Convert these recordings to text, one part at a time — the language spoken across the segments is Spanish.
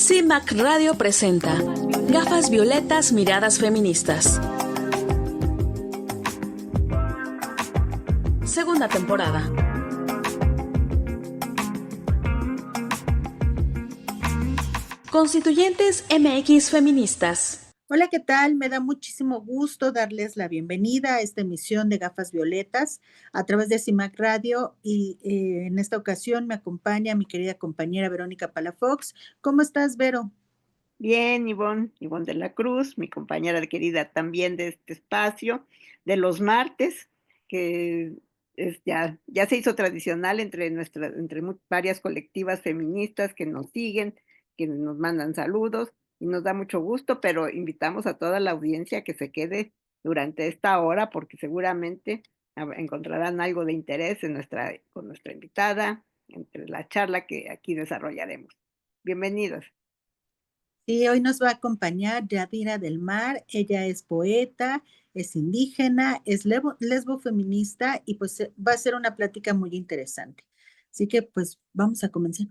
CIMAC Radio presenta Gafas Violetas, Miradas Feministas. Segunda temporada. Constituyentes MX Feministas. Hola, ¿qué tal? Me da muchísimo gusto darles la bienvenida a esta emisión de Gafas Violetas a través de CIMAC Radio y en esta ocasión me acompaña mi querida compañera Verónica Palafox. ¿Cómo estás, Vero? Bien, Ivonne de la Cruz, mi compañera querida también de este espacio, de los martes, que ya se hizo tradicional entre varias colectivas feministas que nos siguen, que nos mandan saludos y nos da mucho gusto, pero invitamos a toda la audiencia que se quede durante esta hora porque seguramente encontrarán algo de interés con nuestra invitada, entre la charla que aquí desarrollaremos. Bienvenidos. Sí, hoy nos va a acompañar Yadira del Mar. Ella es poeta, es indígena, es lesbofeminista y pues va a ser una plática muy interesante. Así que pues vamos a comenzar.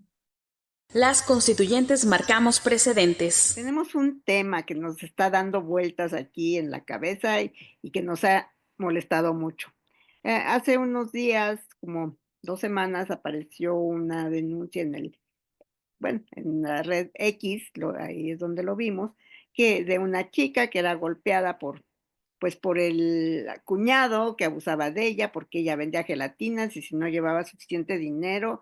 Las constituyentes marcamos precedentes. Tenemos un tema que nos está dando vueltas aquí en la cabeza y que nos ha molestado mucho. Hace unos días, como 2 semanas, apareció una denuncia en la red X, ahí es donde lo vimos, que de una chica que era golpeada por el cuñado que abusaba de ella porque ella vendía gelatinas y si no llevaba suficiente dinero,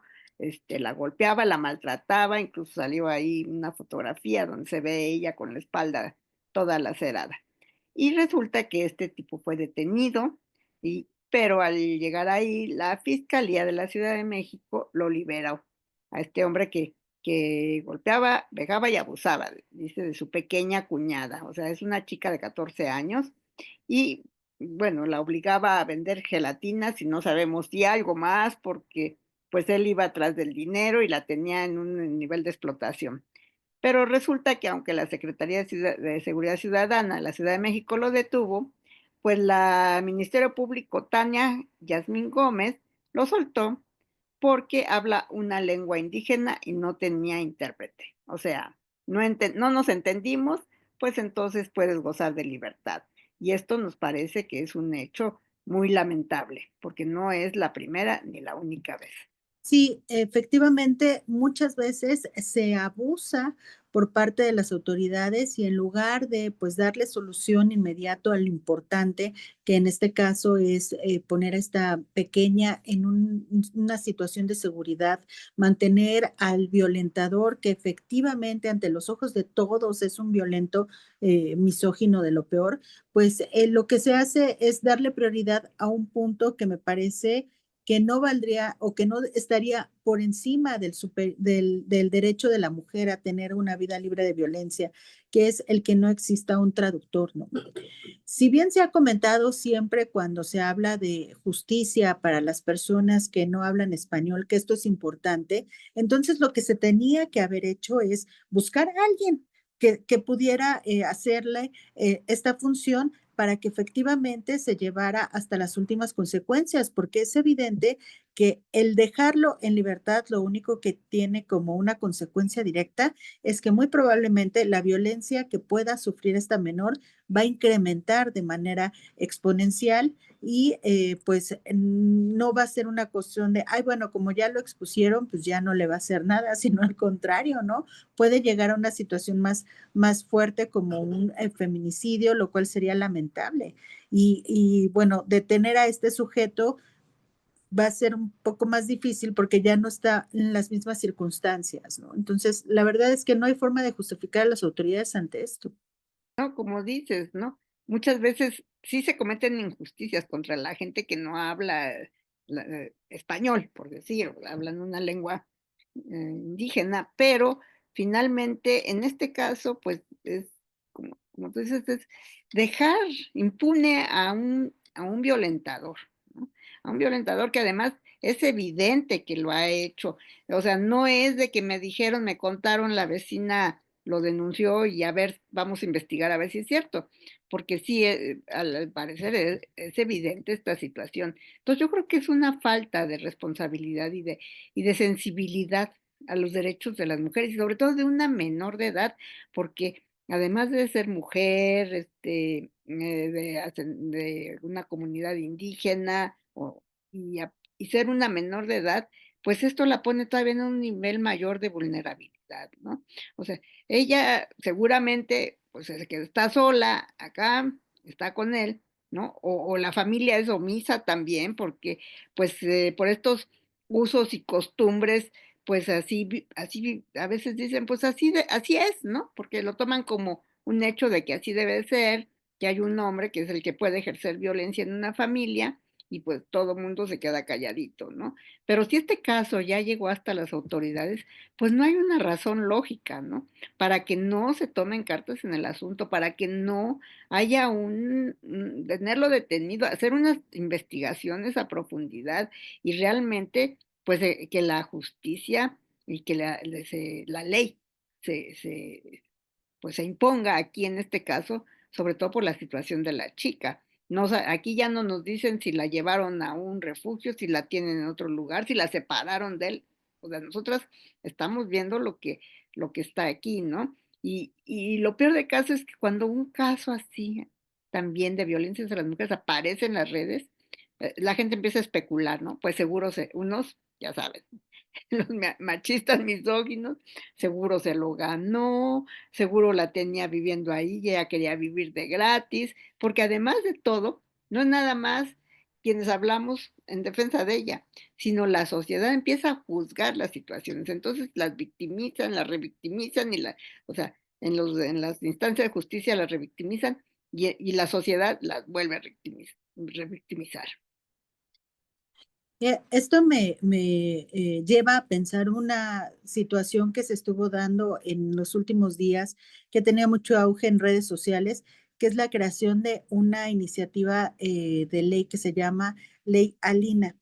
la golpeaba, la maltrataba, incluso salió ahí una fotografía donde se ve ella con la espalda toda lacerada. Y resulta que este tipo fue detenido, pero al llegar ahí, la Fiscalía de la Ciudad de México lo liberó a este hombre que golpeaba, vejaba y abusaba, dice, de su pequeña cuñada. O sea, es una chica de 14 años y bueno, la obligaba a vender gelatinas y no sabemos si algo más porque pues él iba atrás del dinero y la tenía en un nivel de explotación. Pero resulta que aunque la Secretaría de Seguridad Ciudadana de la Ciudad de México lo detuvo, pues la Ministerio Público Tania Yasmín Gómez lo soltó porque habla una lengua indígena y no tenía intérprete. O sea, no nos entendimos, pues entonces puedes gozar de libertad. Y esto nos parece que es un hecho muy lamentable, porque no es la primera ni la única vez. Sí, efectivamente, muchas veces se abusa por parte de las autoridades y en lugar de pues darle solución inmediato a lo importante, que en este caso es poner a esta pequeña en una situación de seguridad, mantener al violentador que efectivamente ante los ojos de todos es un violento misógino de lo peor, pues lo que se hace es darle prioridad a un punto que me parece que no valdría o que no estaría por encima del derecho de la mujer a tener una vida libre de violencia, que es el que no exista un traductor, ¿no? Si bien se ha comentado siempre cuando se habla de justicia para las personas que no hablan español, que esto es importante, entonces lo que se tenía que haber hecho es buscar a alguien que pudiera hacerle esta función para que efectivamente se llevara hasta las últimas consecuencias, porque es evidente que el dejarlo en libertad lo único que tiene como una consecuencia directa es que muy probablemente la violencia que pueda sufrir esta menor va a incrementar de manera exponencial y pues no va a ser una cuestión de, ay, bueno, como ya lo expusieron, pues ya no le va a hacer nada, sino al contrario, ¿no? Puede llegar a una situación más fuerte como un feminicidio, lo cual sería lamentable. Y bueno, detener a este sujeto va a ser un poco más difícil porque ya no está en las mismas circunstancias, ¿no? Entonces, la verdad es que no hay forma de justificar a las autoridades ante esto. No, como dices, ¿no? Muchas veces sí se cometen injusticias contra la gente que no habla español, por decir, hablan una lengua indígena, pero finalmente en este caso, pues es como tú dices, es dejar impune a un violentador, ¿no? A un violentador que además es evidente que lo ha hecho. O sea, no es de que me dijeron, me contaron, la vecina lo denunció y a ver, vamos a investigar a ver si es cierto, porque sí, al parecer es evidente esta situación. Entonces yo creo que es una falta de responsabilidad y de sensibilidad a los derechos de las mujeres y sobre todo de una menor de edad, porque además de ser mujer, de una comunidad indígena y ser una menor de edad, pues esto la pone todavía en un nivel mayor de vulnerabilidad, ¿no? O sea, ella seguramente, pues, es que está sola acá, está con él, ¿no? O la familia es omisa también, porque, pues, por estos usos y costumbres, pues, así a veces dicen, pues, así es, ¿no? Porque lo toman como un hecho de que así debe ser, que hay un hombre que es el que puede ejercer violencia en una familia y, pues, todo mundo se queda calladito, ¿no? Pero si este caso ya llegó hasta las autoridades, pues, no hay una razón lógica, ¿no? Para que no se tomen cartas en el asunto, para que no haya tenerlo detenido, hacer unas investigaciones a profundidad y realmente, pues, que la justicia y que la ley se pues, se imponga aquí en este caso, sobre todo por la situación de la chica. No, o sea, aquí ya no nos dicen si la llevaron a un refugio, si la tienen en otro lugar, si la separaron de él. O sea, nosotras estamos viendo lo que está aquí, ¿no? Y lo peor de caso es que cuando un caso así, también de violencia hacia las mujeres, aparece en las redes, la gente empieza a especular, ¿no? Pues seguro unos, ya sabes, los machistas misóginos, seguro se lo ganó, seguro la tenía viviendo ahí y ella quería vivir de gratis, porque además de todo, no es nada más quienes hablamos en defensa de ella, sino la sociedad empieza a juzgar las situaciones, entonces las victimizan, las revictimizan o sea, en las instancias de justicia las revictimizan y la sociedad las vuelve a revictimizar. Esto me lleva a pensar una situación que se estuvo dando en los últimos días, que tenía mucho auge en redes sociales, que es la creación de una iniciativa, de ley que se llama Ley Alina.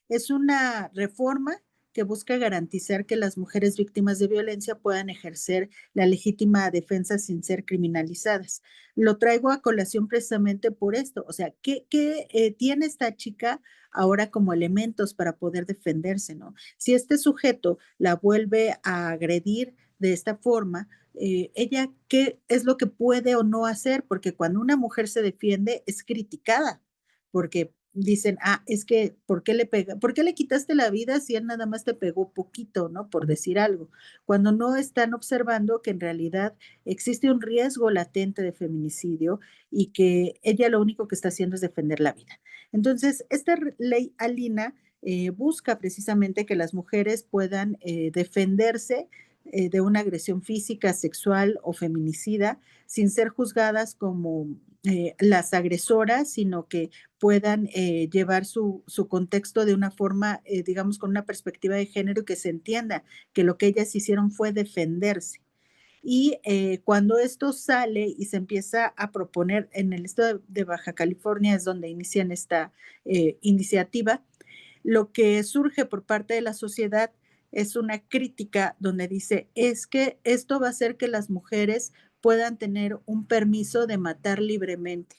Es una reforma que busca garantizar que las mujeres víctimas de violencia puedan ejercer la legítima defensa sin ser criminalizadas. Lo traigo a colación precisamente por esto, o sea, ¿qué tiene esta chica ahora como elementos para poder defenderse, ¿no? Si este sujeto la vuelve a agredir de esta forma, ella, ¿qué es lo que puede o no hacer? Porque cuando una mujer se defiende es criticada, porque dicen, es que, ¿por qué le quitaste la vida si él nada más te pegó poquito, ¿no? Por decir algo. Cuando no están observando que en realidad existe un riesgo latente de feminicidio y que ella lo único que está haciendo es defender la vida. Entonces, esta ley Alina busca precisamente que las mujeres puedan defenderse de una agresión física, sexual o feminicida sin ser juzgadas como las agresoras, sino que puedan llevar su contexto de una forma, digamos, con una perspectiva de género y que se entienda que lo que ellas hicieron fue defenderse. Y cuando esto sale y se empieza a proponer en el estado de Baja California, es donde inician esta iniciativa, lo que surge por parte de la sociedad es una crítica donde dice, es que esto va a hacer que las mujeres puedan tener un permiso de matar libremente.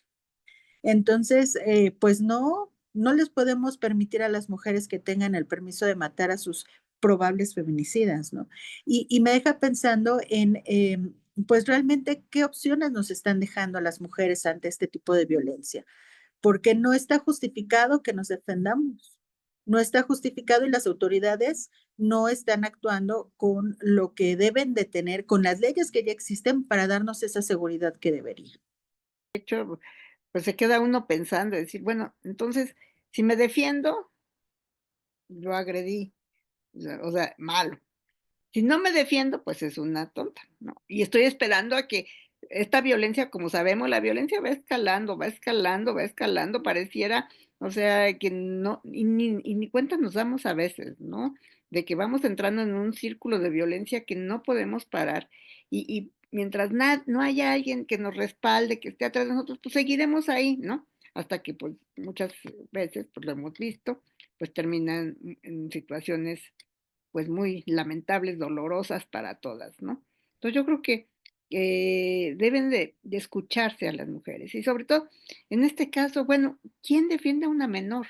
Entonces, pues no les podemos permitir a las mujeres que tengan el permiso de matar a sus probables feminicidas, ¿no? Y me deja pensando en, pues realmente, ¿qué opciones nos están dejando a las mujeres ante este tipo de violencia? Porque no está justificado que nos defendamos. No está justificado y las autoridades no están actuando con lo que deben de tener, con las leyes que ya existen para darnos esa seguridad que deberían. De hecho, pues se queda uno pensando, decir, bueno, entonces, si me defiendo, yo agredí, o sea, malo. Si no me defiendo, pues es una tonta, ¿no? Y estoy esperando a que esta violencia, como sabemos, la violencia va escalando, va escalando, va escalando, pareciera, o sea, que no, y ni cuenta nos damos a veces, ¿no? De que vamos entrando en un círculo de violencia que no podemos parar. Y mientras no haya alguien que nos respalde, que esté atrás de nosotros, pues seguiremos ahí, ¿no? Hasta que, pues, muchas veces, pues lo hemos visto, pues terminan en situaciones pues muy lamentables, dolorosas para todas, ¿no? Entonces yo creo que deben de escucharse a las mujeres y sobre todo, en este caso, bueno, ¿quién defiende a una menor?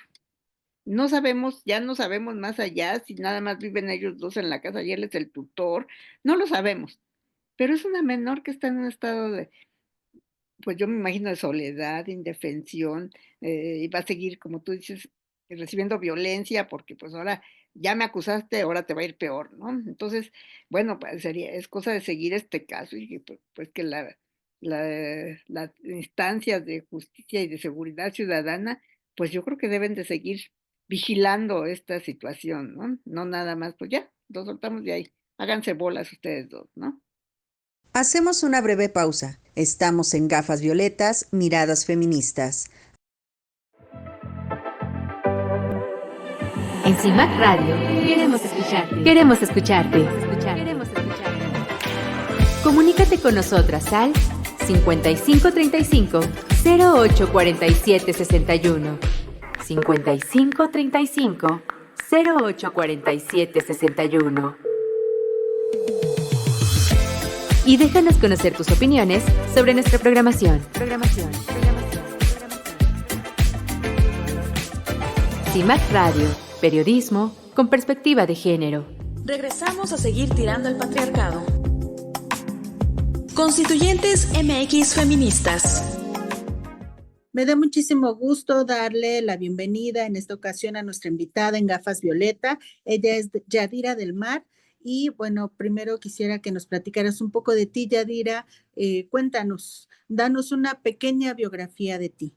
No sabemos, ya no sabemos más allá si nada más viven ellos 2 en la casa y él es el tutor, no lo sabemos, pero es una menor que está en un estado de, pues, yo me imagino de soledad, indefensión, y va a seguir, como tú dices, recibiendo violencia porque, pues, ahora ya me acusaste, ahora te va a ir peor, ¿no? Entonces, bueno, pues, es cosa de seguir este caso y que, pues, que las instancias de justicia y de seguridad ciudadana, pues, yo creo que deben de seguir vigilando esta situación, ¿no? No nada más, pues ya, lo soltamos de ahí, háganse bolas ustedes 2, ¿no? Hacemos una breve pausa. Estamos en Gafas Violetas, Miradas Feministas. En CIMAC Radio queremos escucharte. Queremos escucharte. Queremos escucharte. Comunícate con nosotras al 5535 0847 61. 5535 0847 61. Y déjanos conocer tus opiniones sobre nuestra programación. CIMAC Radio, periodismo con perspectiva de género. Regresamos a seguir tirando al patriarcado. Constituyentes MX Feministas. Me da muchísimo gusto darle la bienvenida en esta ocasión a nuestra invitada en Gafas Violeta. Ella es Yadira del Mar. Y bueno, primero quisiera que nos platicaras un poco de ti, Yadira. Cuéntanos, danos una pequeña biografía de ti.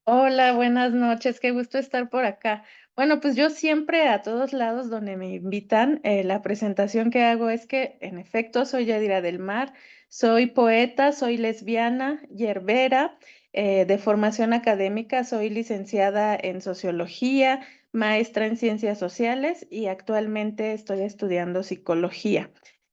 Hola, buenas noches, qué gusto estar por acá. Bueno, pues yo siempre a todos lados donde me invitan, la presentación que hago es que en efecto soy Yadira del Mar, soy poeta, soy lesbiana, yerbera, de formación académica, soy licenciada en sociología, maestra en ciencias sociales y actualmente estoy estudiando psicología.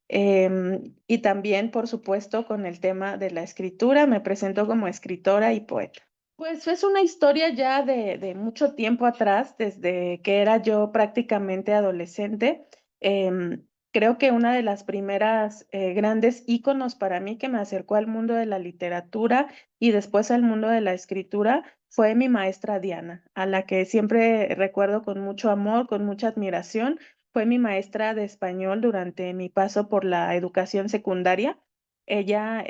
Y también, por supuesto, con el tema de la escritura, me presento como escritora y poeta. Pues es una historia ya de mucho tiempo atrás, desde que era yo prácticamente adolescente. Creo que una de las primeras grandes íconos para mí que me acercó al mundo de la literatura y después al mundo de la escritura fue mi maestra Diana, a la que siempre recuerdo con mucho amor, con mucha admiración. Fue mi maestra de español durante mi paso por la educación secundaria. Ella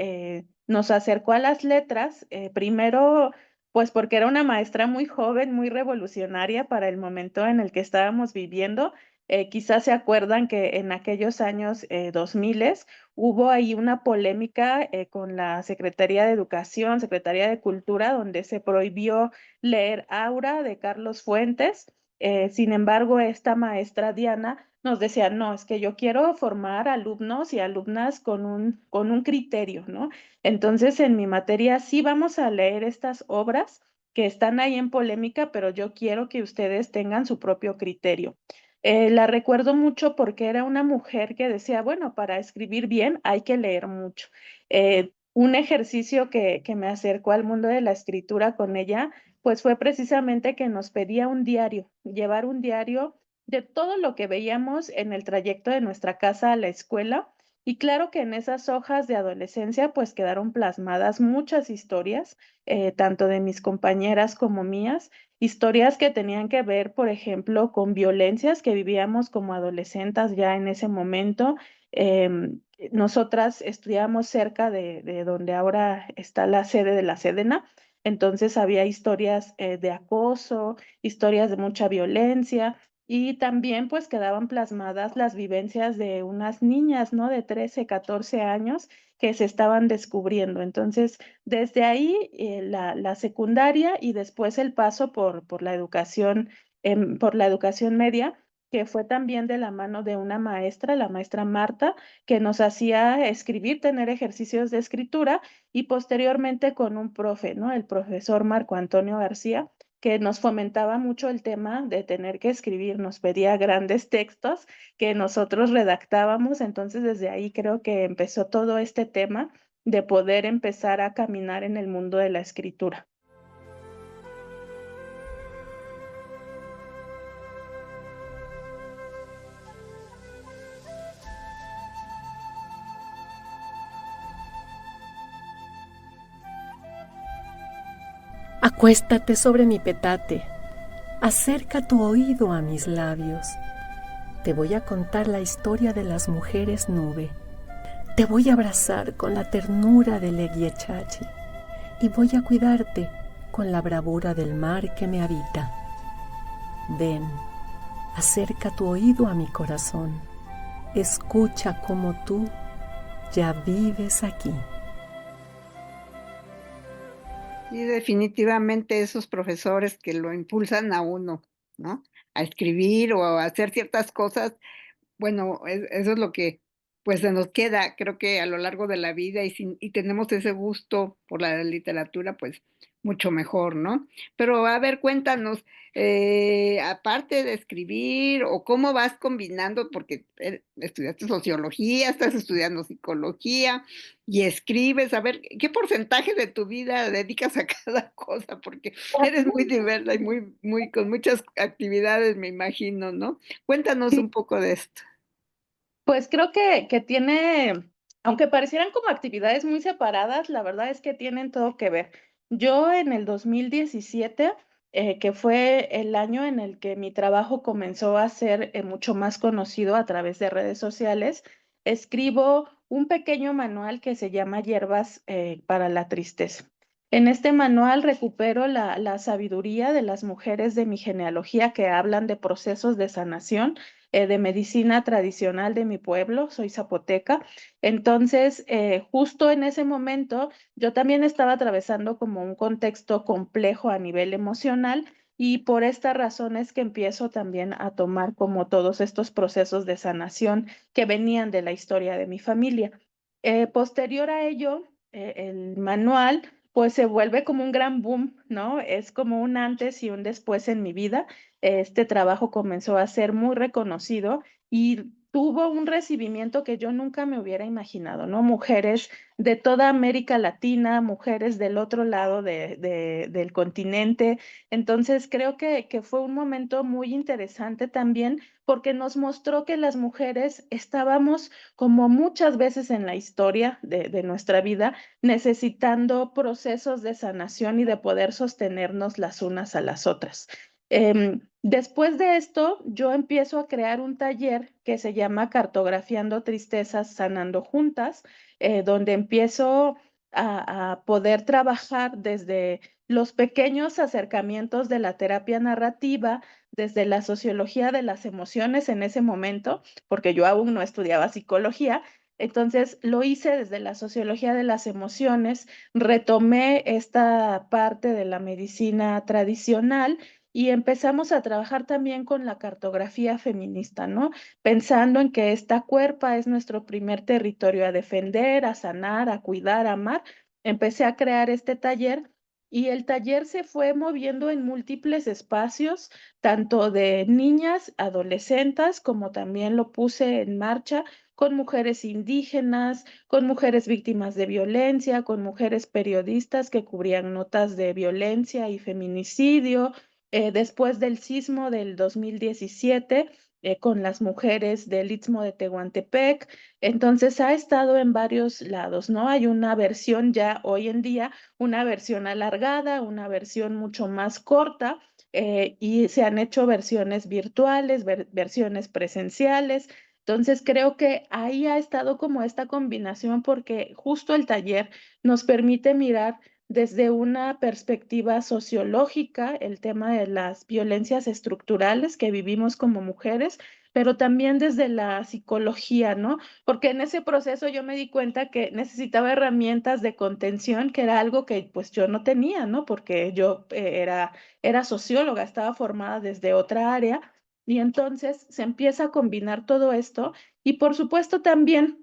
nos acercó a las letras, primero pues porque era una maestra muy joven, muy revolucionaria para el momento en el que estábamos viviendo. Quizás se acuerdan que en aquellos años 2000 hubo ahí una polémica con la Secretaría de Educación, Secretaría de Cultura, donde se prohibió leer Aura de Carlos Fuentes. Sin embargo, esta maestra Diana nos decía, no, es que yo quiero formar alumnos y alumnas con un criterio, ¿no? Entonces, en mi materia sí vamos a leer estas obras que están ahí en polémica, pero yo quiero que ustedes tengan su propio criterio. La recuerdo mucho porque era una mujer que decía, bueno, para escribir bien hay que leer mucho. Un ejercicio que me acercó al mundo de la escritura con ella, pues fue precisamente que nos pedía un diario, llevar un diario de todo lo que veíamos en el trayecto de nuestra casa a la escuela. Y claro que en esas hojas de adolescencia pues quedaron plasmadas muchas historias, tanto de mis compañeras como mías, historias que tenían que ver, por ejemplo, con violencias que vivíamos como adolescentes ya en ese momento. Nosotras estudiábamos cerca de donde ahora está la sede de la Sedena, entonces había historias de acoso, historias de mucha violencia. Y también pues quedaban plasmadas las vivencias de unas niñas, ¿no? De 13, 14 años que se estaban descubriendo. Entonces, desde ahí la secundaria y después el paso por la educación media, que fue también de la mano de una maestra, la maestra Marta, que nos hacía escribir, tener ejercicios de escritura y posteriormente con un profe, ¿no? El profesor Marco Antonio García, que nos fomentaba mucho el tema de tener que escribir, nos pedía grandes textos que nosotros redactábamos, entonces desde ahí creo que empezó todo este tema de poder empezar a caminar en el mundo de la escritura. Acuéstate sobre mi petate, Acerca tu oído a mis labios. Te voy a contar la historia de las mujeres nube. Te voy a abrazar con la ternura del Eguiechachi y voy a cuidarte con la bravura del mar que me habita. Ven, acerca tu oído a mi corazón. Escucha como tú ya vives aquí. Y definitivamente esos profesores que lo impulsan a uno, ¿no? A escribir o a hacer ciertas cosas, bueno, eso es lo que, pues, se nos queda, creo que a lo largo de la vida, y tenemos ese gusto por la literatura, pues, mucho mejor, ¿no? Pero, a ver, cuéntanos, aparte de escribir, o cómo vas combinando, porque, estudiaste sociología, estás estudiando psicología y escribes, a ver, ¿qué porcentaje de tu vida dedicas a cada cosa? Porque eres muy diversa y muy con muchas actividades, me imagino, ¿no? Cuéntanos un poco de esto. Pues creo que tiene, aunque parecieran como actividades muy separadas, la verdad es que tienen todo que ver. Yo en el 2017, que fue el año en el que mi trabajo comenzó a ser mucho más conocido a través de redes sociales, escribo un pequeño manual que se llama Hierbas para la Tristeza. En este manual recupero la sabiduría de las mujeres de mi genealogía que hablan de procesos de sanación de medicina tradicional de mi pueblo, soy zapoteca. Entonces, justo en ese momento, yo también estaba atravesando como un contexto complejo a nivel emocional y por esta razón es que empiezo también a tomar como todos estos procesos de sanación que venían de la historia de mi familia. Posterior a ello, el manual pues se vuelve como un gran boom, ¿no? Es como un antes y un después en mi vida. Este trabajo comenzó a ser muy reconocido y tuvo un recibimiento que yo nunca me hubiera imaginado, ¿no? Mujeres de toda América Latina, mujeres del otro lado del continente. Entonces creo que fue un momento muy interesante también porque nos mostró que las mujeres estábamos, como muchas veces en la historia de nuestra vida, necesitando procesos de sanación y de poder sostenernos las unas a las otras. Después de esto, yo empiezo a crear un taller que se llama Cartografiando Tristezas, Sanando Juntas, donde empiezo a poder trabajar desde los pequeños acercamientos de la terapia narrativa, desde la sociología de las emociones en ese momento, porque yo aún no estudiaba psicología. Entonces lo hice desde la sociología de las emociones, retomé esta parte de la medicina tradicional y empezamos a trabajar también con la cartografía feminista, ¿no? Pensando en que esta cuerpa es nuestro primer territorio a defender, a sanar, a cuidar, a amar. Empecé a crear este taller y el taller se fue moviendo en múltiples espacios, tanto de niñas, adolescentes, como también lo puse en marcha con mujeres indígenas, con mujeres víctimas de violencia, con mujeres periodistas que cubrían notas de violencia y feminicidio, después del sismo del 2017, con las mujeres del Istmo de Tehuantepec. Entonces ha estado en varios lados, ¿no? Hay una versión ya hoy en día, una versión alargada, una versión mucho más corta, y se han hecho versiones virtuales, versiones presenciales. Entonces creo que ahí ha estado como esta combinación porque justo el taller nos permite mirar desde una perspectiva sociológica el tema de las violencias estructurales que vivimos como mujeres, pero también desde la psicología, ¿no? Porque en ese proceso yo me di cuenta que necesitaba herramientas de contención, que era algo que pues yo no tenía, ¿no? Porque yo era socióloga, estaba formada desde otra área y entonces se empieza a combinar todo esto y por supuesto también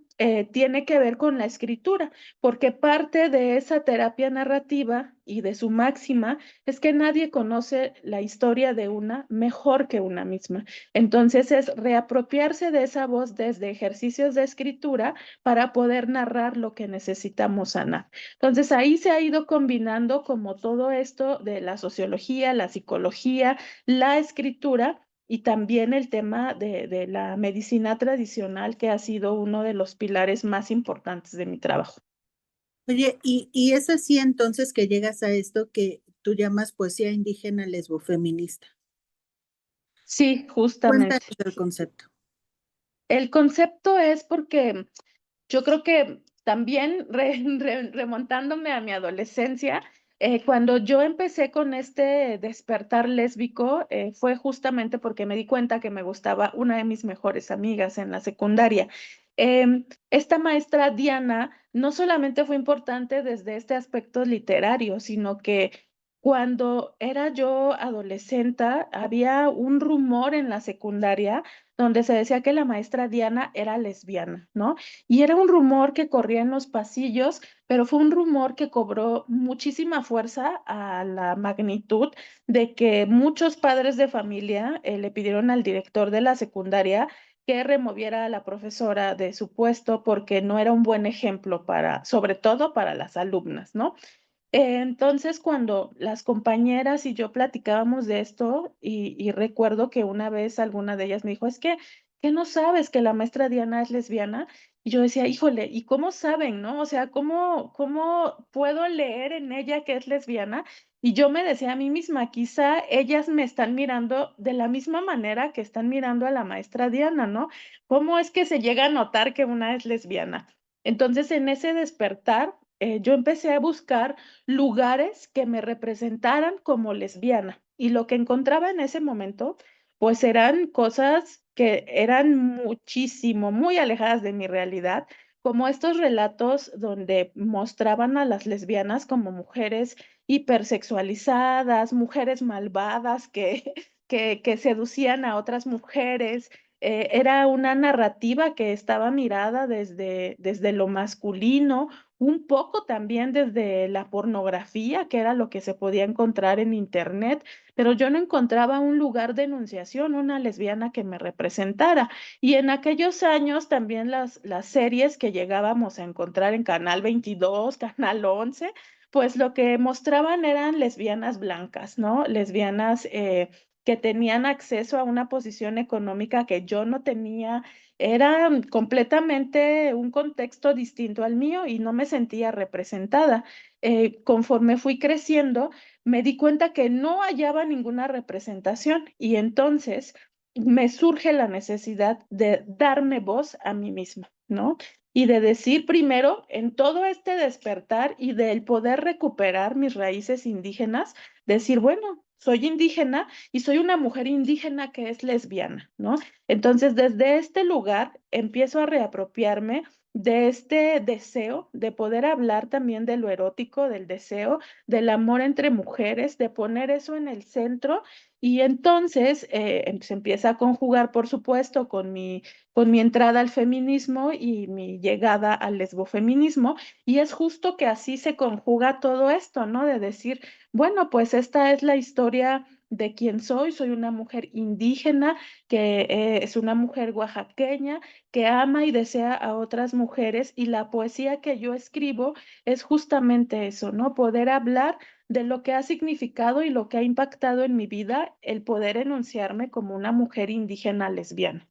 tiene que ver con la escritura, porque parte de esa terapia narrativa y de su máxima es que nadie conoce la historia de una mejor que una misma. Entonces es reapropiarse de esa voz desde ejercicios de escritura para poder narrar lo que necesitamos sanar. Entonces ahí se ha ido combinando como todo esto de la sociología, la psicología, la escritura y también el tema de la medicina tradicional, que ha sido uno de los pilares más importantes de mi trabajo. Oye, y es así entonces que llegas a esto que tú llamas poesía indígena lesbofeminista. Sí, Cuéntanos justamente. el concepto. El concepto es porque yo creo que también remontándome a mi adolescencia, cuando yo empecé con este despertar lésbico, fue justamente porque me di cuenta que me gustaba una de mis mejores amigas en la secundaria. Esta maestra Diana no solamente fue importante desde este aspecto literario, sino que cuando era yo adolescente, había un rumor en la secundaria donde se decía que la maestra Diana era lesbiana, ¿no? Y era un rumor que corría en los pasillos, pero fue un rumor que cobró muchísima fuerza a la magnitud de que muchos padres de familia le pidieron al director de la secundaria que removiera a la profesora de su puesto porque no era un buen ejemplo para, sobre todo para las alumnas, ¿no? Entonces, cuando las compañeras y yo platicábamos de esto, y recuerdo que una vez alguna de ellas me dijo, es que no sabes que la maestra Diana es lesbiana. Y yo decía, híjole, ¿y cómo saben, no? O sea, ¿cómo puedo leer en ella que es lesbiana? Y yo me decía a mí misma, quizá ellas me están mirando de la misma manera que están mirando a la maestra Diana, ¿no? ¿Cómo es que se llega a notar que una es lesbiana? Entonces, en ese despertar, yo empecé a buscar lugares que me representaran como lesbiana. Y lo que encontraba en ese momento, pues eran cosas que eran muchísimo, muy alejadas de mi realidad, como estos relatos donde mostraban a las lesbianas como mujeres hipersexualizadas, mujeres malvadas que seducían a otras mujeres. Era una narrativa que estaba mirada desde lo masculino, un poco también desde la pornografía, que era lo que se podía encontrar en internet, pero yo no encontraba un lugar de enunciación, una lesbiana que me representara. Y en aquellos años también las series que llegábamos a encontrar en Canal 22, Canal 11, pues lo que mostraban eran lesbianas blancas, ¿no? Lesbianas que tenían acceso a una posición económica que yo no tenía. Era completamente un contexto distinto al mío y no me sentía representada. Conforme fui creciendo, me di cuenta que no hallaba ninguna representación y entonces me surge la necesidad de darme voz a mí misma, ¿no? Y de decir primero, en todo este despertar y del poder recuperar mis raíces indígenas, decir, bueno, soy indígena y soy una mujer indígena que es lesbiana, ¿no? Entonces, desde este lugar empiezo a reapropiarme de este deseo de poder hablar también de lo erótico, del deseo, del amor entre mujeres, de poner eso en el centro y entonces se empieza a conjugar, por supuesto, con mi entrada al feminismo y mi llegada al lesbofeminismo y es justo que así se conjuga todo esto, ¿no? De decir, bueno, pues esta es la historia de quién soy una mujer indígena que es una mujer oaxaqueña que ama y desea a otras mujeres y la poesía que yo escribo es justamente eso, ¿no? Poder hablar de lo que ha significado y lo que ha impactado en mi vida el poder enunciarme como una mujer indígena lesbiana.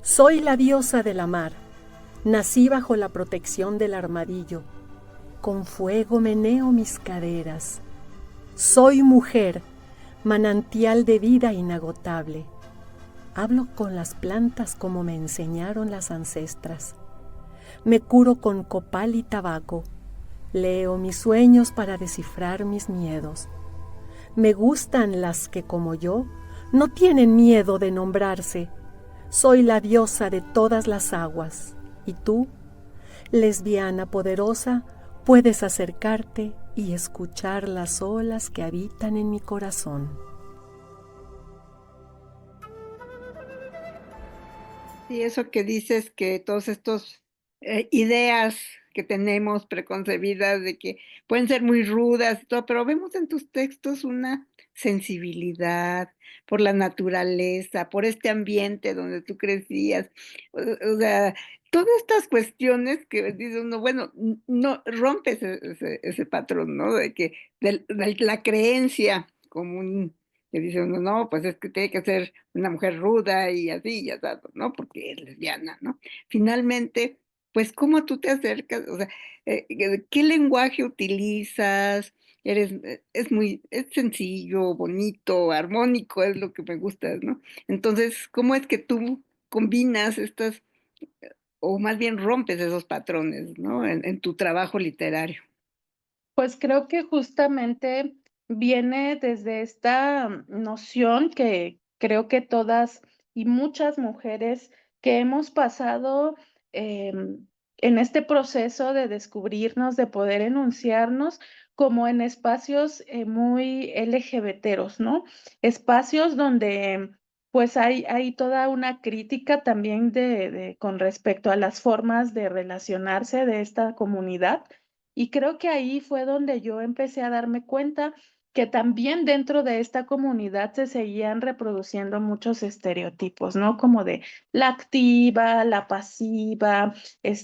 Soy la diosa de la mar. Nací bajo la protección del armadillo. Con fuego meneo mis caderas. Soy mujer, manantial de vida inagotable. Hablo con las plantas como me enseñaron las ancestras. Me curo con copal y tabaco. Leo mis sueños para descifrar mis miedos. Me gustan las que, como yo, no tienen miedo de nombrarse. Soy la diosa de todas las aguas. Y tú, lesbiana poderosa, puedes acercarte y escuchar las olas que habitan en mi corazón. Y eso que dices que todos estos ideas que tenemos preconcebidas de que pueden ser muy rudas y todo, pero vemos en tus textos una sensibilidad por la naturaleza, por este ambiente donde tú crecías. O sea, todas estas cuestiones que dice uno, bueno, no rompes ese patrón, ¿no? De que de la creencia común que dice uno, no, pues es que tiene que ser una mujer ruda y así, ya sabes, ¿no? Porque es lesbiana, ¿no? Finalmente, pues, ¿cómo tú te acercas? O sea, ¿qué lenguaje utilizas? Es sencillo, bonito, armónico, es lo que me gusta, ¿no? Entonces, ¿cómo es que tú combinas estas, o más bien rompes esos patrones, ¿no? En tu trabajo literario. Pues creo que justamente viene desde esta noción que creo que todas y muchas mujeres que hemos pasado en este proceso de descubrirnos, de poder enunciarnos como en espacios muy LGBTeros, ¿no? Espacios donde pues hay toda una crítica también con respecto a las formas de relacionarse de esta comunidad. Y creo que ahí fue donde yo empecé a darme cuenta que también dentro de esta comunidad se seguían reproduciendo muchos estereotipos, ¿no? Como de la activa, la pasiva,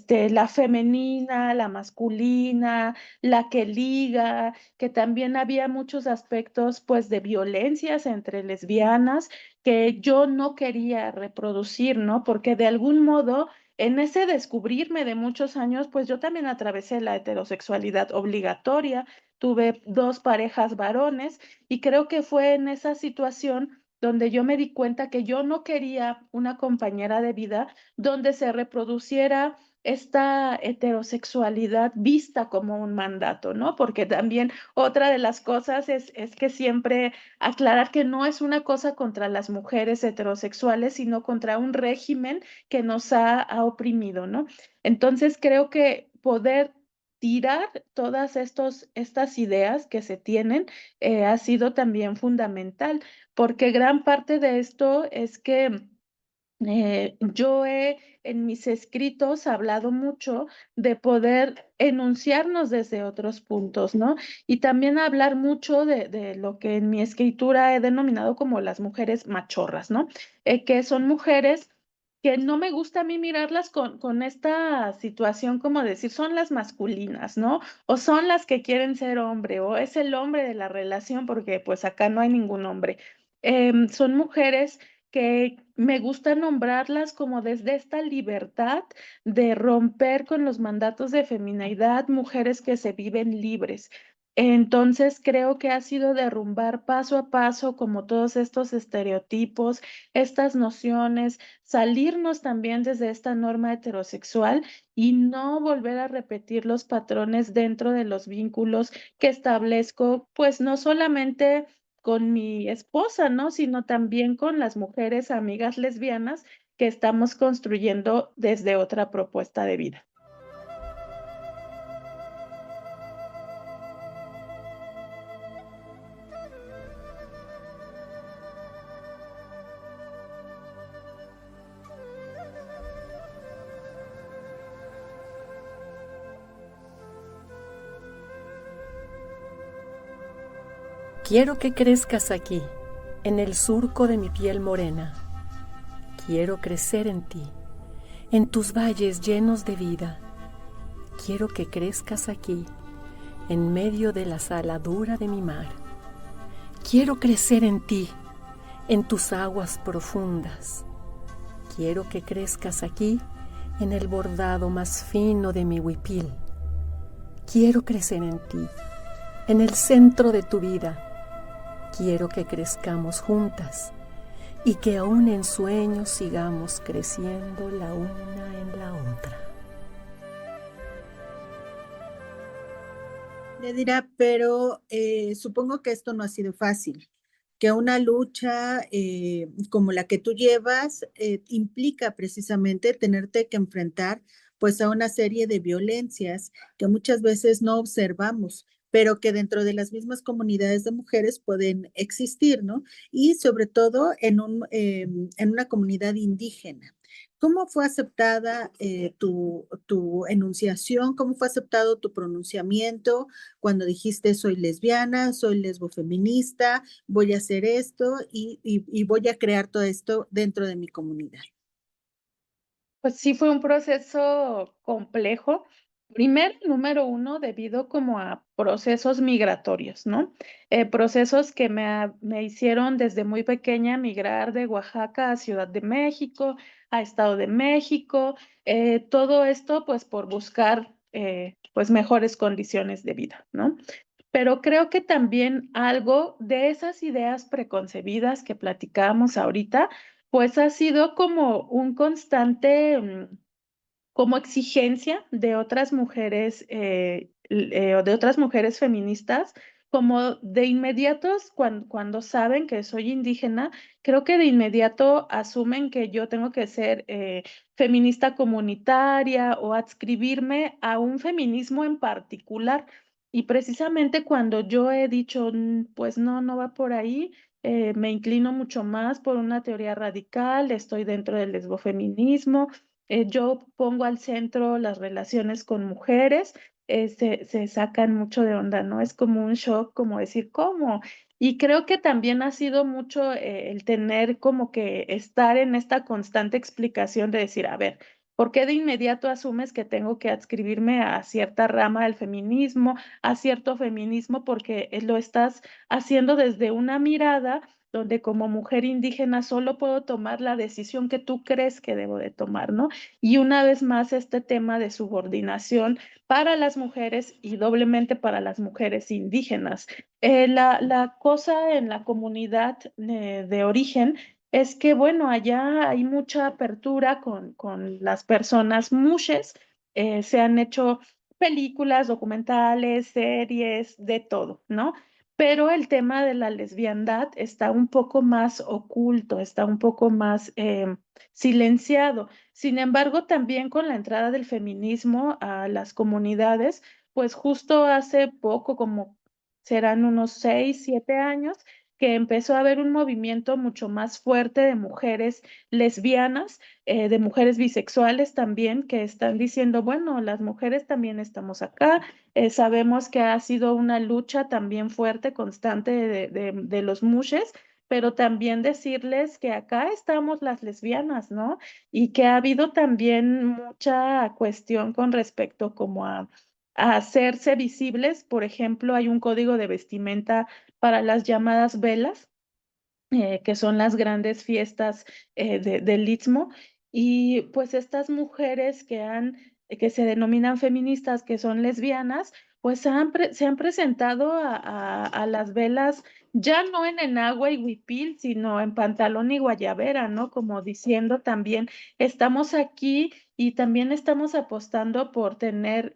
la femenina, la masculina, la que liga, que también había muchos aspectos, pues, de violencias entre lesbianas que yo no quería reproducir, ¿no? Porque de algún modo en ese descubrirme de muchos años, pues yo también atravesé la heterosexualidad obligatoria, tuve 2 parejas varones y creo que fue en esa situación donde yo me di cuenta que yo no quería una compañera de vida donde se reproduciera esta heterosexualidad vista como un mandato, ¿no? Porque también otra de las cosas es que siempre aclarar que no es una cosa contra las mujeres heterosexuales, sino contra un régimen que nos ha oprimido, ¿no? Entonces creo que poder tirar todas estas ideas que se tienen ha sido también fundamental, porque gran parte de esto es que yo he en mis escritos hablado mucho de poder enunciarnos desde otros puntos, ¿no? Y también hablar mucho de lo que en mi escritura he denominado como las mujeres machorras, ¿no? Que son mujeres que no me gusta a mí mirarlas con esta situación como decir son las masculinas, ¿no? O son las que quieren ser hombre, o es el hombre de la relación, porque pues acá no hay ningún hombre. Son mujeres que me gusta nombrarlas como desde esta libertad de romper con los mandatos de feminidad, mujeres que se viven libres. Entonces creo que ha sido derrumbar paso a paso como todos estos estereotipos, estas nociones, salirnos también desde esta norma heterosexual y no volver a repetir los patrones dentro de los vínculos que establezco, pues no solamente con mi esposa, ¿no? Sino también con las mujeres amigas lesbianas que estamos construyendo desde otra propuesta de vida. Quiero que crezcas aquí, en el surco de mi piel morena. Quiero crecer en ti, en tus valles llenos de vida. Quiero que crezcas aquí, en medio de la saladura de mi mar. Quiero crecer en ti, en tus aguas profundas. Quiero que crezcas aquí, en el bordado más fino de mi huipil. Quiero crecer en ti, en el centro de tu vida. Quiero que crezcamos juntas y que aún en sueños sigamos creciendo la una en la otra. Le dirá, pero supongo que esto no ha sido fácil, que una lucha como la que tú llevas implica precisamente tenerte que enfrentar pues a una serie de violencias que muchas veces no observamos, pero que dentro de las mismas comunidades de mujeres pueden existir, ¿no? Y sobre todo en una comunidad indígena. ¿Cómo fue aceptada tu enunciación? ¿Cómo fue aceptado tu pronunciamiento cuando dijiste soy lesbiana, soy lesbofeminista, voy a hacer esto y voy a crear todo esto dentro de mi comunidad? Pues sí, fue un proceso complejo Primero, número uno, debido como a procesos migratorios, ¿no? Procesos que me hicieron desde muy pequeña migrar de Oaxaca a Ciudad de México, a Estado de México, todo esto pues por buscar pues mejores condiciones de vida, ¿no? Pero creo que también algo de esas ideas preconcebidas que platicábamos ahorita, pues ha sido como un constante como exigencia de otras mujeres, o de otras mujeres feministas, como de inmediatos, cuando saben que soy indígena, creo que de inmediato asumen que yo tengo que ser feminista comunitaria o adscribirme a un feminismo en particular. Y precisamente cuando yo he dicho, pues no, no va por ahí, me inclino mucho más por una teoría radical, estoy dentro del lesbofeminismo. Yo pongo al centro las relaciones con mujeres, se sacan mucho de onda, ¿no? Es como un shock, como decir, ¿cómo? Y creo que también ha sido mucho el tener como que estar en esta constante explicación de decir, a ver, ¿por qué de inmediato asumes que tengo que adscribirme a cierta rama del feminismo, a cierto feminismo, porque lo estás haciendo desde una mirada donde como mujer indígena solo puedo tomar la decisión que tú crees que debo de tomar, ¿no? Y una vez más este tema de subordinación para las mujeres y doblemente para las mujeres indígenas. La cosa en la comunidad de origen es que, bueno, allá hay mucha apertura con las personas mushes, se han hecho películas, documentales, series, de todo, ¿no? Pero el tema de la lesbiandad está un poco más oculto, está un poco más silenciado. Sin embargo, también con la entrada del feminismo a las comunidades, pues justo hace poco, como serán unos 6, 7 años, que empezó a haber un movimiento mucho más fuerte de mujeres lesbianas, de mujeres bisexuales también, que están diciendo, bueno, las mujeres también estamos acá. Sabemos que ha sido una lucha también fuerte, constante de los mushes, pero también decirles que acá estamos las lesbianas, ¿no? Y que ha habido también mucha cuestión con respecto como a hacerse visibles. Por ejemplo, hay un código de vestimenta para las llamadas velas, que son las grandes fiestas del Istmo, y pues estas mujeres que se denominan feministas, que son lesbianas, pues se han presentado a las velas ya no en enagua y huipil, sino en pantalón y guayabera, ¿no? Como diciendo también, estamos aquí y también estamos apostando por tener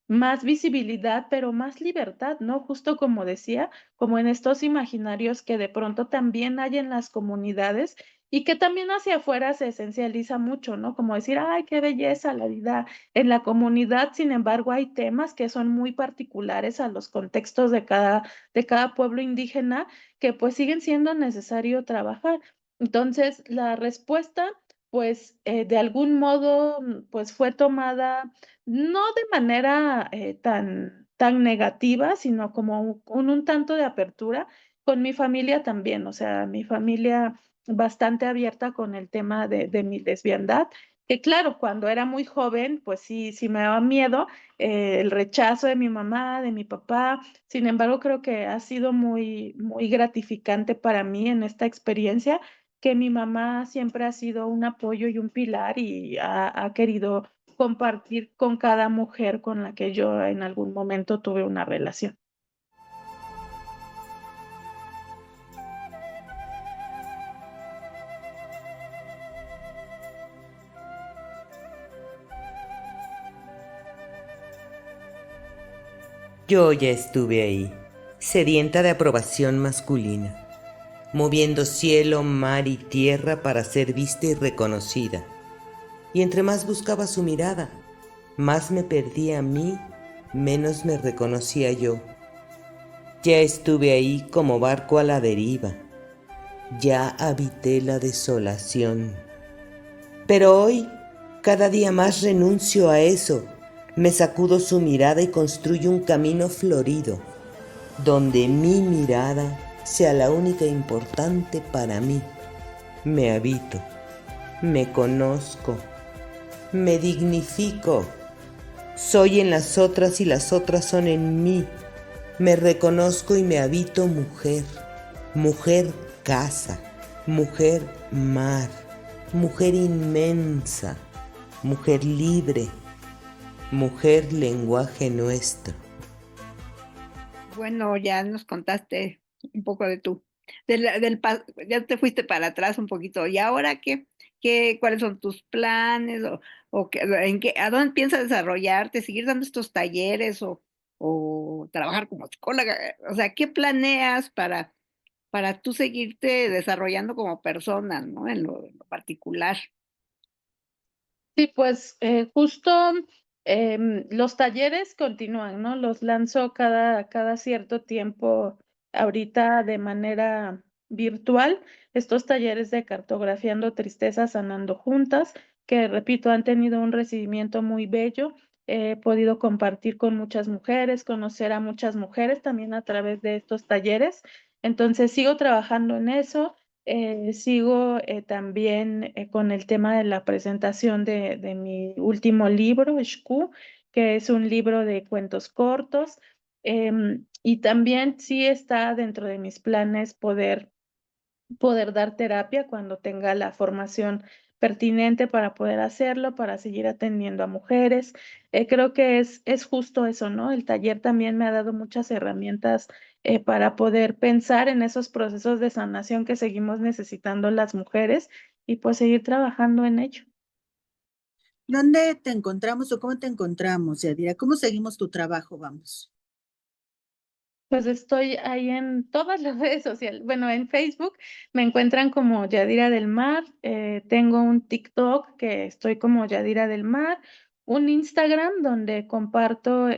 más visibilidad, pero más libertad, ¿no? Justo como decía, como en estos imaginarios que de pronto también hay en las comunidades y que también hacia afuera se esencializa mucho, ¿no? Como decir, ay, qué belleza la vida en la comunidad. Sin embargo, hay temas que son muy particulares a los contextos de cada pueblo indígena que pues siguen siendo necesario trabajar. Entonces, la respuesta, pues de algún modo, pues fue tomada no de manera tan negativa, sino como un tanto de apertura con mi familia también, o sea, mi familia bastante abierta con el tema de mi lesbiandad, que claro, cuando era muy joven, pues sí, sí me daba miedo el rechazo de mi mamá, de mi papá. Sin embargo, creo que ha sido muy, muy gratificante para mí en esta experiencia que mi mamá siempre ha sido un apoyo y un pilar y ha querido compartir con cada mujer con la que yo en algún momento tuve una relación. Yo ya estuve ahí, sedienta de aprobación masculina, moviendo cielo, mar y tierra para ser vista y reconocida. Y entre más buscaba su mirada, más me perdía a mí, menos me reconocía yo. Ya estuve ahí como barco a la deriva, ya habité la desolación. Pero hoy, cada día más renuncio a eso, me sacudo su mirada y construyo un camino florido, donde mi mirada sea la única importante para mí. Me habito, me conozco, me dignifico, Soy en las otras y las otras son en mí. Me reconozco y me habito mujer. Mujer casa, mujer mar, mujer inmensa, mujer libre, mujer lenguaje nuestro. Bueno, ya nos contaste un poco de tú. Ya te fuiste para atrás un poquito. ¿Y ahora cuáles son tus planes? ¿A dónde piensas desarrollarte? ¿Seguir dando estos talleres o trabajar como psicóloga? O sea, ¿qué planeas para tú seguirte desarrollando como persona, ¿no? En lo particular. Sí, pues justo los talleres continúan, ¿no? Los lanzo cada cierto tiempo, ahorita de manera virtual, estos talleres de cartografiando tristezas, sanando juntas, que repito, han tenido un recibimiento muy bello. He podido compartir con muchas mujeres, conocer a muchas mujeres también a través de estos talleres. Entonces sigo trabajando en eso. Sigo también con el tema de la presentación de mi último libro, Xku, que es un libro de cuentos cortos. Y también sí está dentro de mis planes poder dar terapia cuando tenga la formación pertinente para poder hacerlo, para seguir atendiendo a mujeres. Creo que es justo eso, ¿no? El taller también me ha dado muchas herramientas para poder pensar en esos procesos de sanación que seguimos necesitando las mujeres y pues seguir trabajando en ello. ¿Dónde te encontramos o cómo te encontramos, Yadira? ¿Cómo seguimos tu trabajo? Vamos. Pues estoy ahí en todas las redes sociales. Bueno, en Facebook me encuentran como Yadira del Mar. Tengo un TikTok que estoy como Yadira del Mar. Un Instagram donde comparto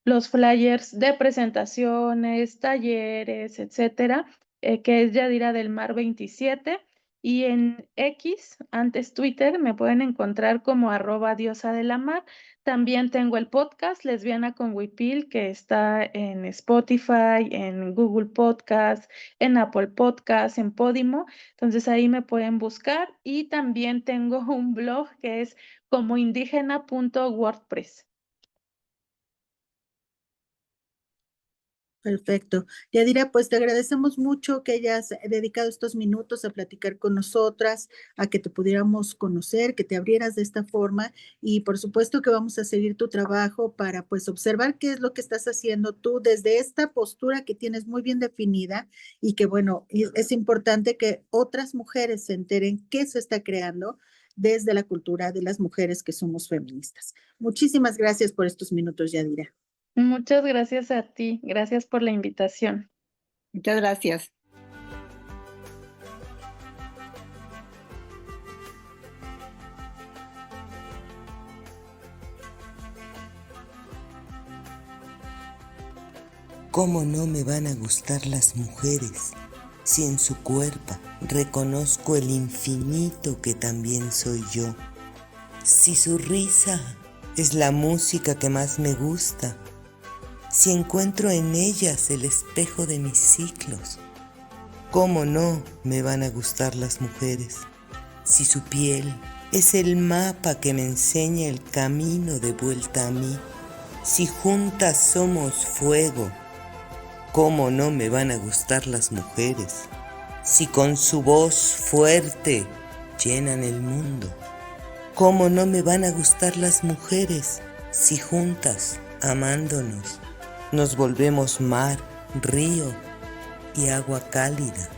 los flyers de presentaciones, talleres, etcétera, que es Yadira del Mar 27. Y en X, antes Twitter, me pueden encontrar como @diosa de la mar. También tengo el podcast Lesbiana con Huipil, que está en Spotify, en Google Podcast, en Apple Podcast, en Podimo. Entonces ahí me pueden buscar. Y también tengo un blog que es comoindígena.wordpress. Perfecto. Yadira, pues te agradecemos mucho que hayas dedicado estos minutos a platicar con nosotras, a que te pudiéramos conocer, que te abrieras de esta forma y por supuesto que vamos a seguir tu trabajo para pues observar qué es lo que estás haciendo tú desde esta postura que tienes muy bien definida y que bueno, es importante que otras mujeres se enteren qué se está creando desde la cultura de las mujeres que somos feministas. Muchísimas gracias por estos minutos, Yadira. Muchas gracias a ti. Gracias por la invitación. Muchas gracias. ¿Cómo no me van a gustar las mujeres si en su cuerpo reconozco el infinito que también soy yo? Si su risa es la música que más me gusta, si encuentro en ellas el espejo de mis ciclos, ¿cómo no me van a gustar las mujeres si su piel es el mapa que me enseña el camino de vuelta a mí? Si juntas somos fuego, ¿cómo no me van a gustar las mujeres si con su voz fuerte llenan el mundo? ¿Cómo no me van a gustar las mujeres si juntas, amándonos, nos volvemos mar, río y agua cálida?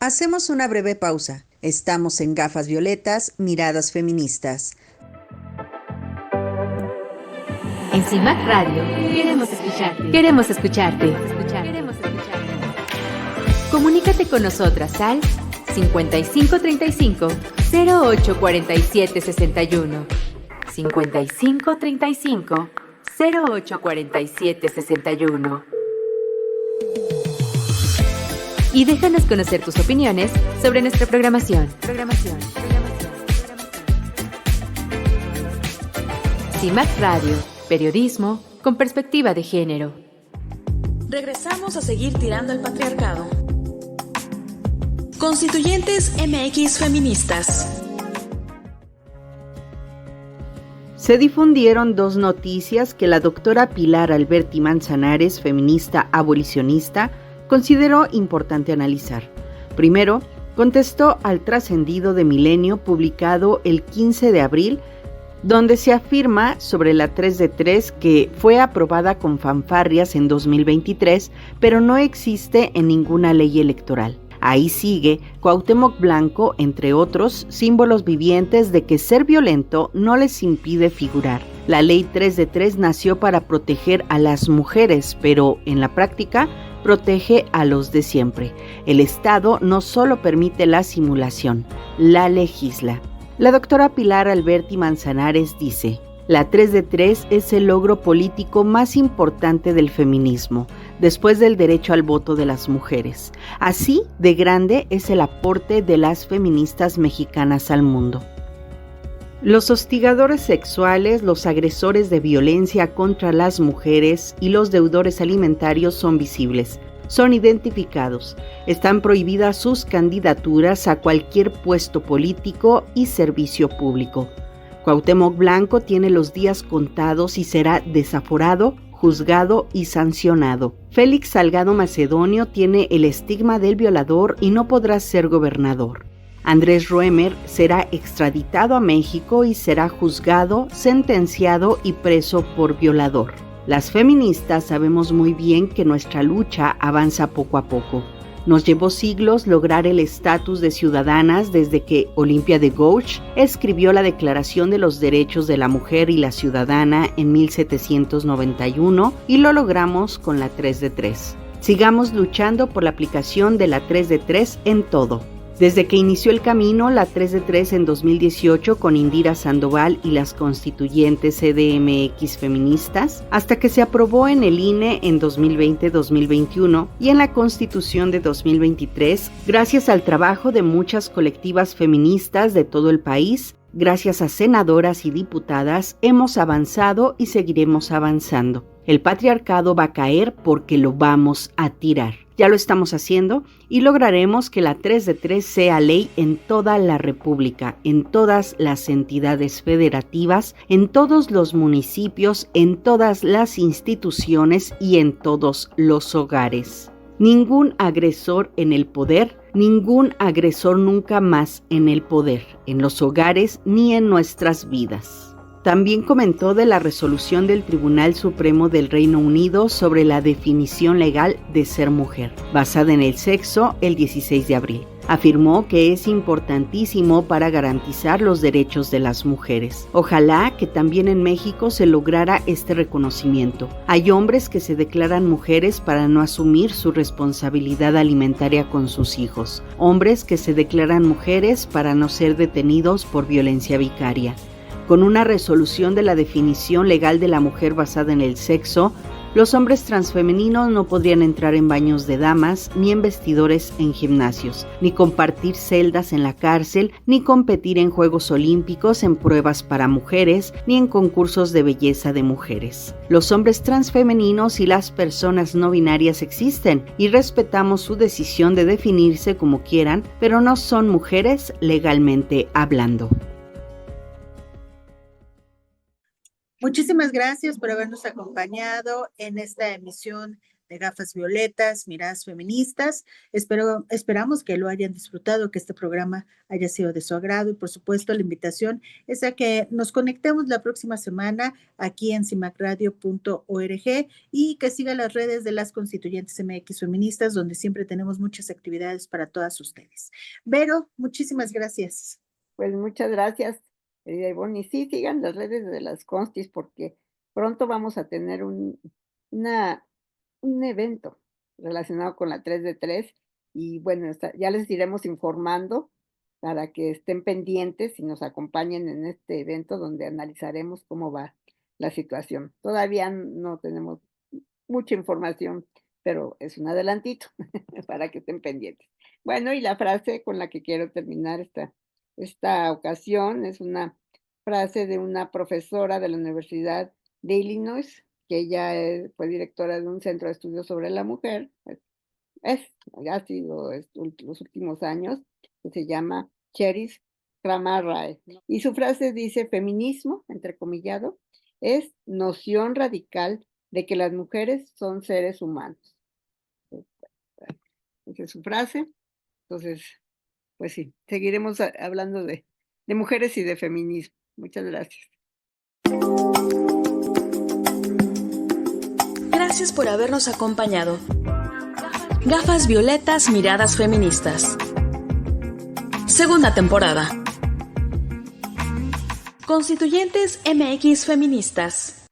Hacemos una breve pausa. Estamos en Gafas Violetas, Miradas Feministas. En CIMAC Radio queremos escucharte. Queremos escucharte. Comunícate con nosotras al 5535 0847 61. 5535 0847 61. Y déjanos conocer tus opiniones sobre nuestra programación. CIMAC Radio, periodismo con perspectiva de género. Regresamos a seguir tirando al patriarcado. Constituyentes MX Feministas. Se difundieron dos noticias que la doctora Pilar Alberti Manzanares, feminista abolicionista, consideró importante analizar. Primero, contestó al trascendido de Milenio publicado el 15 de abril, donde se afirma sobre la 3 de 3 que fue aprobada con fanfarrias en 2023, pero no existe en ninguna ley electoral. Ahí sigue Cuauhtémoc Blanco, entre otros, símbolos vivientes de que ser violento no les impide figurar. La ley 3 de 3 nació para proteger a las mujeres, pero en la práctica protege a los de siempre. El Estado no solo permite la simulación, la legisla. La doctora Pilar Alberti Manzanares dice: la 3 de 3 es el logro político más importante del feminismo, después del derecho al voto de las mujeres. Así de grande es el aporte de las feministas mexicanas al mundo. Los hostigadores sexuales, los agresores de violencia contra las mujeres y los deudores alimentarios son visibles, son identificados. Están prohibidas sus candidaturas a cualquier puesto político y servicio público. Cuauhtémoc Blanco tiene los días contados y será desaforado, juzgado y sancionado. Félix Salgado Macedonio tiene el estigma del violador y no podrá ser gobernador. Andrés Roemer será extraditado a México y será juzgado, sentenciado y preso por violador. Las feministas sabemos muy bien que nuestra lucha avanza poco a poco. Nos llevó siglos lograr el estatus de ciudadanas desde que Olimpia de Gouges escribió la Declaración de los Derechos de la Mujer y la Ciudadana en 1791 y lo logramos con la 3 de 3. Sigamos luchando por la aplicación de la 3 de 3 en todo. Desde que inició el camino, la 3 de 3 en 2018 con Indira Sandoval y las constituyentes CDMX feministas, hasta que se aprobó en el INE en 2020-2021 y en la Constitución de 2023, gracias al trabajo de muchas colectivas feministas de todo el país, gracias a senadoras y diputadas, hemos avanzado y seguiremos avanzando. El patriarcado va a caer porque lo vamos a tirar. Ya lo estamos haciendo y lograremos que la 3 de 3 sea ley en toda la República, en todas las entidades federativas, en todos los municipios, en todas las instituciones y en todos los hogares. Ningún agresor en el poder, ningún agresor nunca más en el poder, en los hogares ni en nuestras vidas. También comentó de la resolución del Tribunal Supremo del Reino Unido sobre la definición legal de ser mujer, basada en el sexo, el 16 de abril. Afirmó que es importantísimo para garantizar los derechos de las mujeres. Ojalá que también en México se lograra este reconocimiento. Hay hombres que se declaran mujeres para no asumir su responsabilidad alimentaria con sus hijos. Hombres que se declaran mujeres para no ser detenidos por violencia vicaria. Con una resolución de la definición legal de la mujer basada en el sexo, los hombres transfemeninos no podrían entrar en baños de damas, ni en vestidores en gimnasios, ni compartir celdas en la cárcel, ni competir en Juegos Olímpicos, en pruebas para mujeres, ni en concursos de belleza de mujeres. Los hombres transfemeninos y las personas no binarias existen y respetamos su decisión de definirse como quieran, pero no son mujeres legalmente hablando. Muchísimas gracias por habernos acompañado en esta emisión de Gafas Violetas, Miradas Feministas. Esperamos que lo hayan disfrutado, que este programa haya sido de su agrado y por supuesto la invitación es a que nos conectemos la próxima semana aquí en cimacradio.org y que siga las redes de las Constituyentes MX Feministas, donde siempre tenemos muchas actividades para todas ustedes. Vero, muchísimas gracias. Pues muchas gracias, querida Ivonne. Y sí, sigan las redes de las Constis porque pronto vamos a tener un evento relacionado con la 3 de 3 y bueno, ya les iremos informando para que estén pendientes y nos acompañen en este evento donde analizaremos cómo va la situación. Todavía no tenemos mucha información, pero es un adelantito para que estén pendientes. Bueno, y la frase con la que quiero terminar esta ocasión es una frase de una profesora de la Universidad de Illinois, que ella fue directora de un centro de estudios sobre la mujer, ha sido los últimos años, que se llama Cheryl Rae. Y su frase dice: feminismo, entrecomillado, es noción radical de que las mujeres son seres humanos. Esa es su frase. Entonces, pues sí, seguiremos hablando de mujeres y de feminismo. Muchas gracias. Gracias por habernos acompañado. Gafas violetas, miradas feministas. Segunda temporada. Constituyentes MX Feministas.